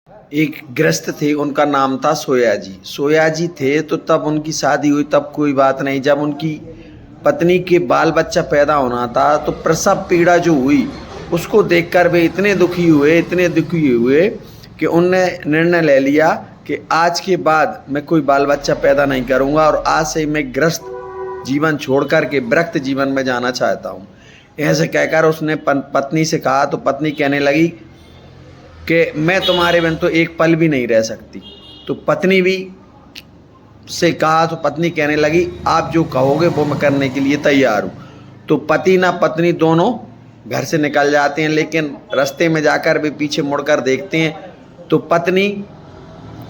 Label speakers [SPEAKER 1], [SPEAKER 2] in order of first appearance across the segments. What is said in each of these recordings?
[SPEAKER 1] एक गृहस्थ थे, उनका नाम था सोया जी। सोया जी थे तो तब उनकी शादी हुई, तब कोई बात नहीं। जब उनकी पत्नी के बाल बच्चा पैदा होना था तो प्रसव पीड़ा जो हुई उसको देखकर वे इतने दुखी हुए कि उनने निर्णय ले लिया कि आज के बाद मैं कोई बाल बच्चा पैदा नहीं करूंगा और आज से मैं गृहस्थ जीवन छोड़ कर के विरक्त जीवन में जाना चाहता हूँ। ऐसे कहकर उसने पत्नी से कहा तो पत्नी कहने लगी कि मैं तुम्हारे बिन तो एक पल भी नहीं रह सकती। तो पत्नी भी से कहा तो पत्नी कहने लगी आप जो कहोगे वो मैं करने के लिए तैयार हूँ। तो पति ना पत्नी दोनों घर से निकल जाते हैं, लेकिन रास्ते में जाकर भी पीछे मुड़कर देखते हैं तो पत्नी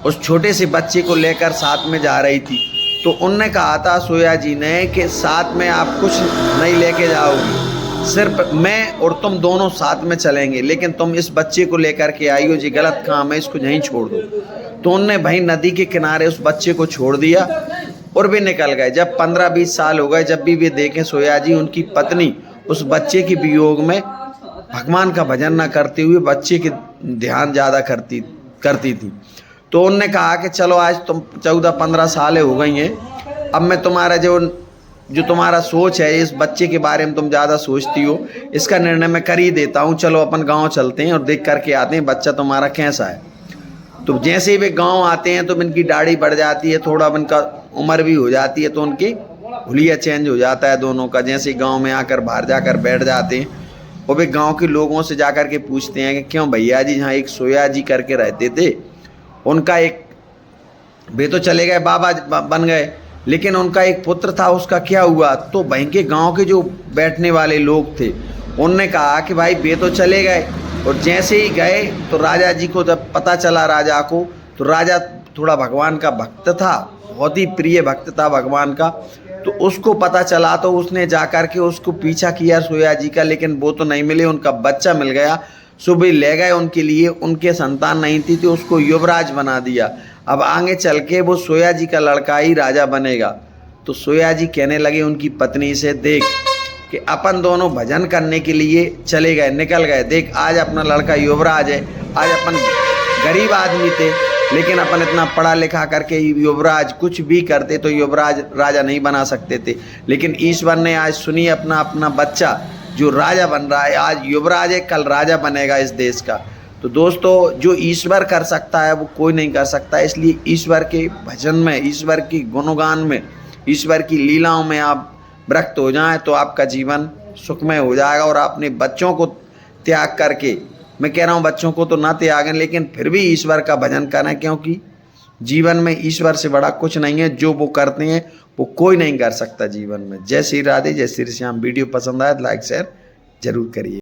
[SPEAKER 1] उस छोटे से बच्चे को लेकर साथ में जा रही थी। तो उनने कहा था सोया जी ने कि साथ में आप कुछ नहीं लेके जाओगी, सिर्फ मैं और तुम दोनों साथ में चलेंगे, लेकिन तुम इस बच्चे को लेकर के आई हो जी, गलत काम है, इसको यहीं छोड़ दो। तो उनने भाई नदी के किनारे उस बच्चे को छोड़ दिया और वे निकल गए। जब 15-20 साल हो गए, जब भी वे देखें सोया जी, उनकी पत्नी उस बच्चे के वियोग में भगवान का भजन न करते हुए बच्चे के ध्यान ज़्यादा करती थी। तो उनने कहा कि चलो आज तुम 14-15 सालें हो गई हैं, अब मैं तुम्हारा जो तुम्हारा सोच है इस बच्चे के बारे में तुम ज़्यादा सोचती हो, इसका निर्णय मैं कर ही देता हूँ। चलो अपन गांव चलते हैं और देख करके आते हैं बच्चा तुम्हारा कैसा है। तो जैसे ही वे गांव आते हैं तो इनकी दाढ़ी बढ़ जाती है, थोड़ा इनका उम्र भी हो जाती है, तो उनकी हुलिया चेंज हो जाता है दोनों का। जैसे ही गाँव में आकर बाहर जाकर बैठ जाते हैं और वे गाँव के लोगों से जा कर के पूछते हैं कि क्यों भैया जी, यहाँ एक सोया जी करके रहते थे, उनका एक वे तो चले गए, बाबा बन गए, लेकिन उनका एक पुत्र था, उसका क्या हुआ। तो वहीं के गांव के जो बैठने वाले लोग थे उनने कहा कि भाई वे तो चले गए, और जैसे ही गए तो राजा जी को जब पता चला राजा को, तो राजा थोड़ा भगवान का भक्त था, बहुत ही प्रिय भक्त था भगवान का। तो उसको पता चला तो उसने जा कर के उसको पीछा किया सोया जी का, लेकिन वो तो नहीं मिले, उनका बच्चा मिल गया। सुबह ले गए उनके लिए, उनके संतान नहीं थी तो उसको युवराज बना दिया। अब आगे चल के वो सोया जी का लड़का ही राजा बनेगा। तो सोया जी कहने लगे उनकी पत्नी से, देख कि अपन दोनों भजन करने के लिए चले गए, निकल गए, देख आज अपना लड़का युवराज है। आज अपन गरीब आदमी थे, लेकिन अपन इतना पढ़ा लिखा करके युवराज कुछ भी करते तो युवराज राजा नहीं बना सकते थे, लेकिन ईश्वर ने आज सुनी अपना अपना बच्चा जो राजा बन रहा है, आज युवराज है, कल राजा बनेगा इस देश का। तो दोस्तों, जो ईश्वर कर सकता है वो कोई नहीं कर सकता, इसलिए ईश्वर के भजन में, ईश्वर की गुणगान में, ईश्वर की लीलाओं में आप विरक्त हो जाएं तो आपका जीवन सुखमय हो जाएगा। और अपने बच्चों को त्याग करके, मैं कह रहा हूँ बच्चों को तो ना त्यागें, लेकिन फिर भी ईश्वर का भजन करें, क्योंकि जीवन में ईश्वर से बड़ा कुछ नहीं है। जो वो करते हैं वो कोई नहीं कर सकता जीवन में। जय श्री राधे, जय श्री श्याम। वीडियो पसंद आए तो लाइक शेयर जरूर करिए।